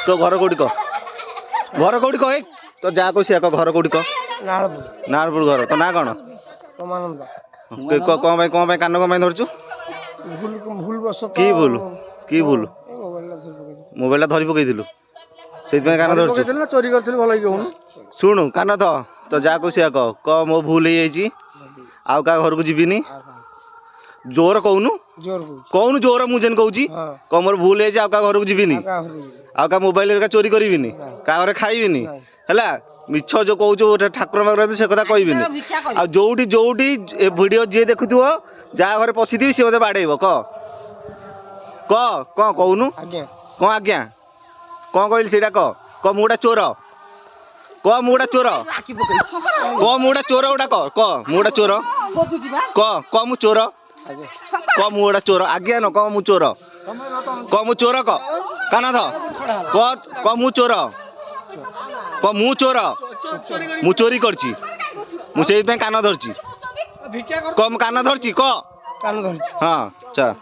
तो घर कौटी कह घर कौटी कह तो जा कह सी घर कौटी कह नारपुर घर तो ना कौन कौन कान कौन धरचु की भूल मोबाइल धरी पकईलु से कान धरचु चोरी कर शुणु कान तो जा कह सी कह मो भूल हो आउ क्या घर को जीविनी जोर कहूनु कहूनु जोर मुझे कहूँ कह मोर भूल है घर को जीविनी आउ क्या मोबाइल चोरी करी क्या घर खाइबिनी है मिछ जो कहूँ ठाकुर माकुर से कथा कहबिनी आ जोटी जोटी वीडियो जी देखु जहाँ घर पशि सी मत बाड़े कह कहूनु कौन आज्ञा कौन कहली से कह मुटा चोर कह मुटा चोर कह मुटा चोर गोटा कह मुटा चोर कह मु चोर कह मुटा चोर आज्ञा न कह मु चोर कह मु चोर कह कान थ कह मु चोर कह मु चोर मु चोरी करची मु से कान धरची कह मु कान धरची कह हाँ चा